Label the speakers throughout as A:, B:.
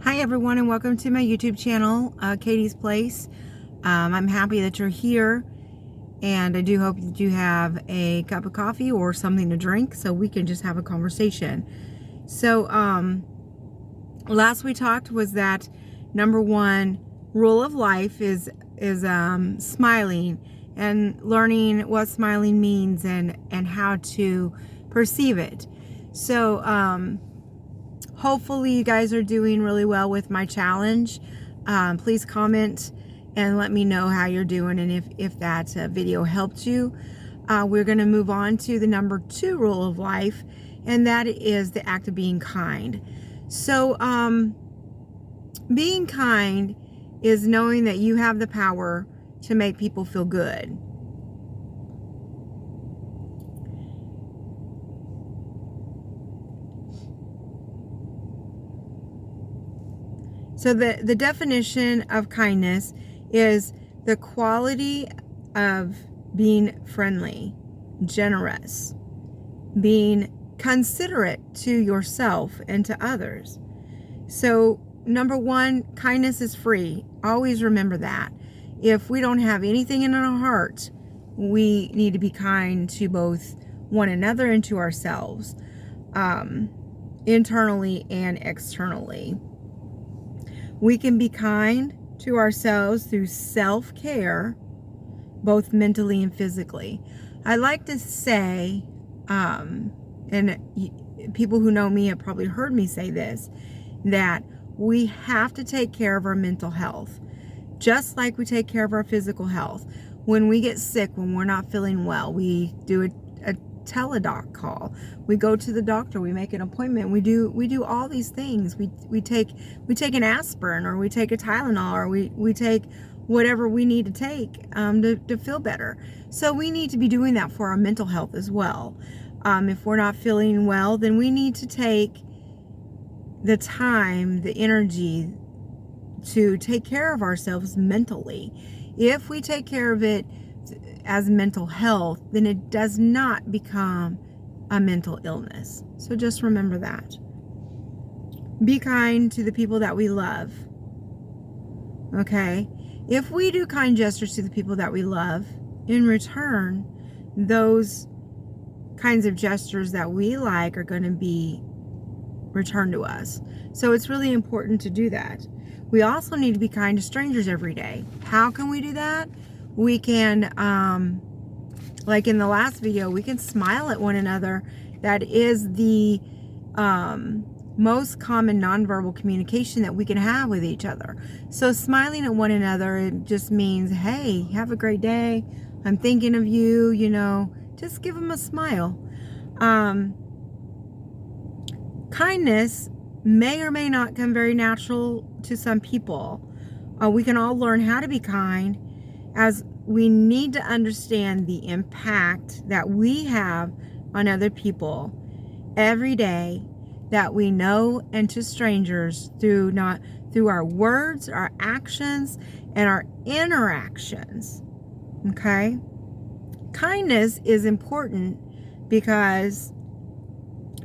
A: Hi everyone, and welcome to my YouTube channel, Katie's Place. I'm happy that you're here, and I do hope that you have a cup of coffee or something to drink so we can just have a conversation. So last we talked was that number one rule of life is smiling and learning what smiling means and how to perceive it. So hopefully you guys are doing really well with my challenge. Please comment and let me know how you're doing and if that video helped you. We're going to move on to the number two rule of life, and that is the act of being kind. So being kind is knowing that you have the power to make people feel good. So the definition of kindness is the quality of being friendly, generous, being considerate to yourself and to others. So number one, kindness is free. Always remember that. If we don't have anything in our heart, we need to be kind to both one another and to ourselves, internally and externally. We can be kind to ourselves through self-care, both mentally and physically. I like to say, and people who know me have probably heard me say this, that we have to take care of our mental health, just like we take care of our physical health. When we get sick, when we're not feeling well, we do a teledoc call, we go to the doctor, we make an appointment, we do all these things. We take an aspirin, or we take a Tylenol, or we take whatever we need to take to feel better. So we need to be doing that for our mental health as well. If we're not feeling well, then we need to take the time, the energy to take care of ourselves mentally. If we take care of it as mental health, then it does not become a mental illness. So just remember that. Be kind to the people that we love. Okay? If we do kind gestures to the people that we love, in return, those kinds of gestures that we like are going to be returned to us. So it's really important to do that. We also need to be kind to strangers every day. How can we do that? We can, like in the last video, we can smile at one another. That is the most common nonverbal communication that we can have with each other. So smiling at one another, it just means, hey, have a great day. I'm thinking of you, just give them a smile. Kindness may or may not come very natural to some people. We can all learn how to be kind, as we need to understand the impact that we have on other people every day that we know, and to strangers through our words, our actions, and our interactions. Okay? Kindness is important because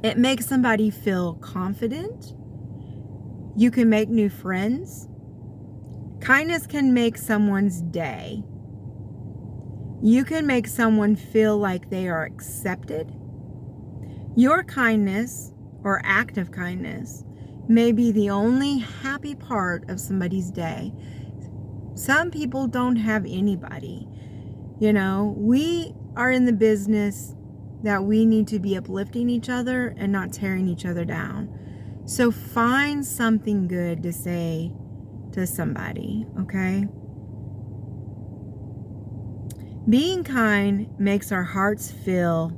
A: it makes somebody feel confident. You can make new friends. Kindness can make someone's day. You can make someone feel like they are accepted. Your kindness or act of kindness may be the only happy part of somebody's day. Some people don't have anybody. We are in the business that we need to be uplifting each other and not tearing each other down. So find something good to say to somebody, okay? Being kind makes our hearts feel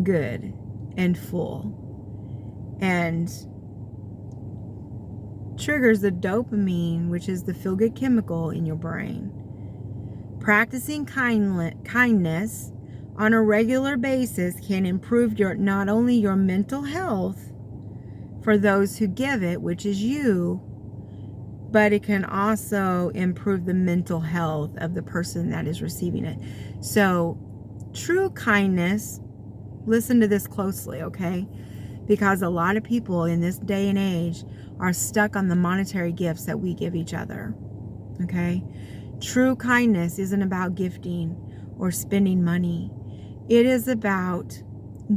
A: good and full, and triggers the dopamine, which is the feel-good chemical in your brain. Practicing kindness on a regular basis can improve not only your mental health for those who give it, which is you, but it can also improve the mental health of the person that is receiving it. So true kindness, listen to this closely, okay? because a lot of people in this day and age are stuck on the monetary gifts that we give each other. Okay? True kindness isn't about gifting or spending money. It is about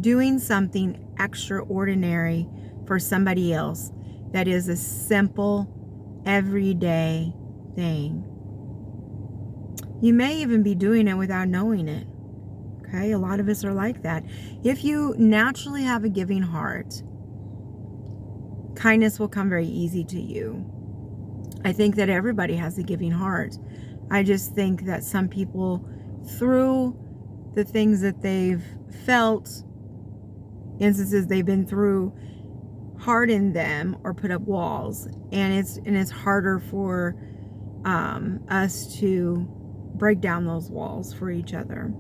A: doing something extraordinary for somebody else that is a simple, everyday thing. You may even be doing it without knowing it. Okay? A lot of us are like that. If you naturally have a giving heart, kindness will come very easy to you. I think that everybody has a giving heart. I just think that some people, through the things that they've felt, instances they've been through, harden them or put up walls, and it's harder for us to break down those walls for each other.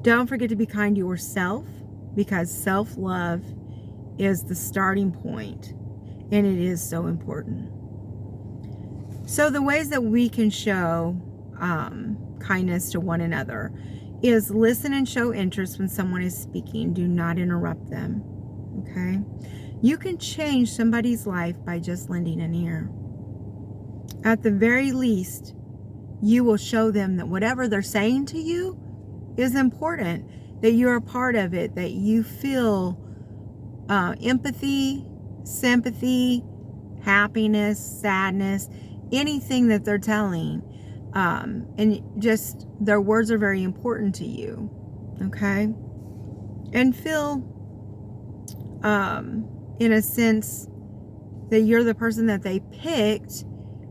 A: Don't forget to be kind to yourself, because self-love is the starting point, and it is so important. So the ways that we can show kindness to one another is listen and show interest when someone is speaking. Do not interrupt them. Okay? You can change somebody's life by just lending an ear. At the very least, you will show them that whatever they're saying to you is important, that you're a part of it, that you feel empathy, sympathy, happiness, sadness, anything that they're telling. And just their words are very important to you. Okay? And feel in a sense that you're the person that they picked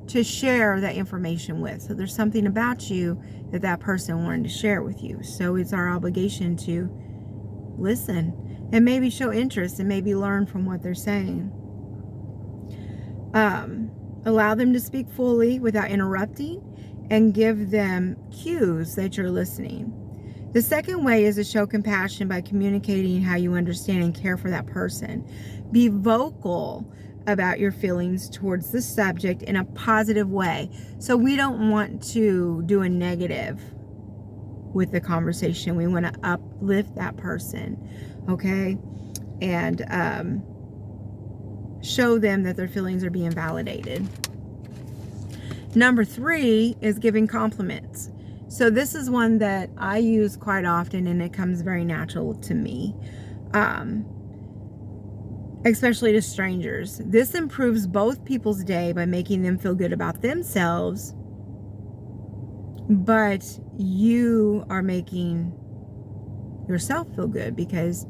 A: to share that information with. So there's something about you that that person wanted to share with you. So it's our obligation to listen and maybe show interest and maybe learn from what they're saying. Allow them to speak fully without interrupting, and give them cues that you're listening. The second way is to show compassion by communicating how you understand and care for that person. Be vocal about your feelings towards the subject in a positive way. So we don't want to do a negative with the conversation. We want to uplift that person, okay? And show them that their feelings are being validated. Number 3 is giving compliments. So this is one that I use quite often, and it comes very natural to me, especially to strangers. This improves both people's day by making them feel good about themselves, but you are making yourself feel good because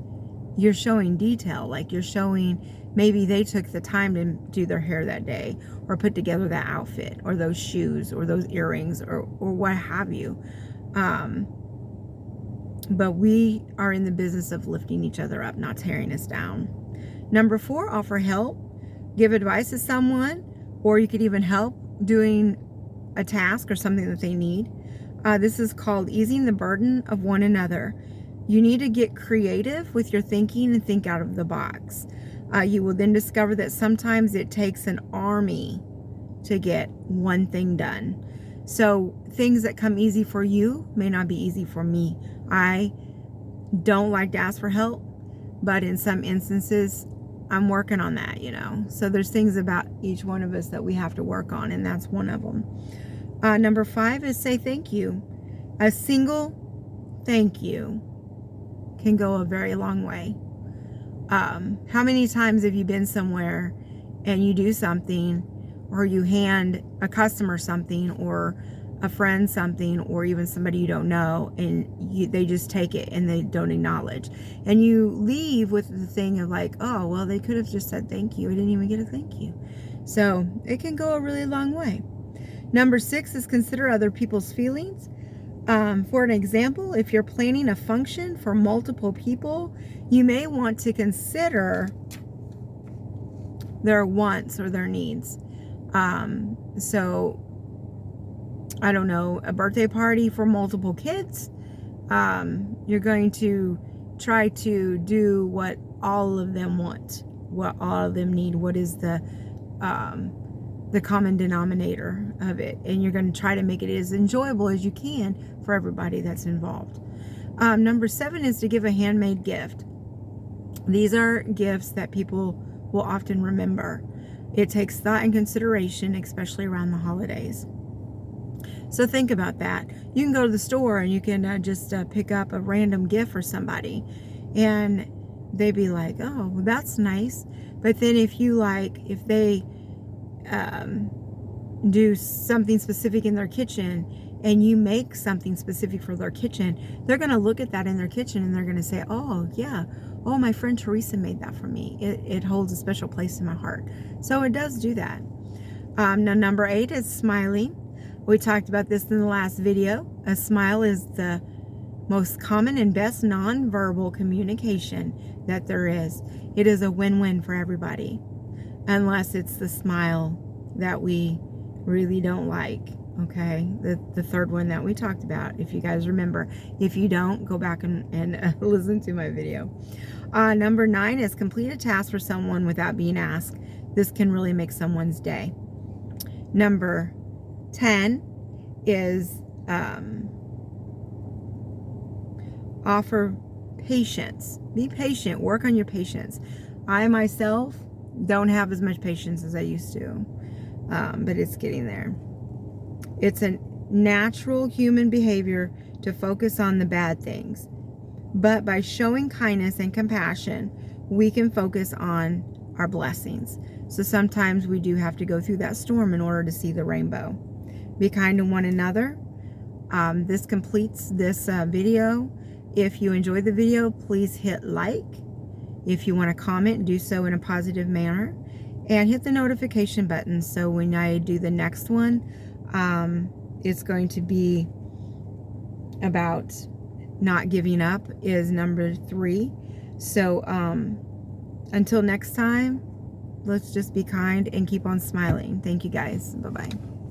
A: you're showing detail, like you're showing maybe they took the time to do their hair that day, or put together that outfit, or those shoes, or those earrings, or what have you. But we are in the business of lifting each other up, not tearing us down. Number 4, offer help. Give advice to someone, or you could even help doing a task or something that they need. This is called easing the burden of one another. You need to get creative with your thinking and think out of the box. You will then discover that sometimes it takes an army to get one thing done. So things that come easy for you may not be easy for me. I don't like to ask for help, but in some instances, I'm working on that, So there's things about each one of us that we have to work on, and that's one of them. Number 5 is say thank you. A single thank you can go a very long way. How many times have you been somewhere and you do something, or you hand a customer something, or a friend something, or even somebody you don't know, and they just take it and they don't acknowledge, and you leave with the thing of like, oh, well, they could have just said thank you. I didn't even get a thank you. So it can go a really long way. Number 6 is consider other people's feelings. For an example, if you're planning a function for multiple people, you may want to consider their wants or their needs. So, I don't know, a birthday party for multiple kids, you're going to try to do what all of them want, what all of them need, what is the common denominator of it, and you're going to try to make it as enjoyable as you can for everybody that's involved. Number 7 is to give a handmade gift. These are gifts that people will often remember. It takes thought and consideration, especially around the holidays. So think about that. You can go to the store and you can just pick up a random gift for somebody, and they'd be like, oh, well, that's nice. But then if they do something specific in their kitchen, and you make something specific for their kitchen, they're going to look at that in their kitchen and they're going to say, oh yeah, oh, my friend Teresa made that for me. It holds a special place in my heart. So it does do that. Now, number 8 is smiling. We talked about this in the last video. A smile is the most common and best nonverbal communication that there is. It is a win-win for everybody, unless it's the smile that we really don't like. Okay, the third one that we talked about, if you guys remember. If you don't, go back and listen to my video. Number 9 is complete a task for someone without being asked. This can really make someone's day. Number 10 is offer patience. Be patient. Work on your patience. I myself don't have as much patience as I used to, but it's getting there. It's a natural human behavior to focus on the bad things. But by showing kindness and compassion, we can focus on our blessings. So sometimes we do have to go through that storm in order to see the rainbow. Be kind to one another. This completes this video. If you enjoyed the video, please hit like. If you want to comment, do so in a positive manner. And hit the notification button so when I do the next one, it's going to be about not giving up, is number 3. So until next time, let's just be kind and keep on smiling. Thank you guys. Bye-bye.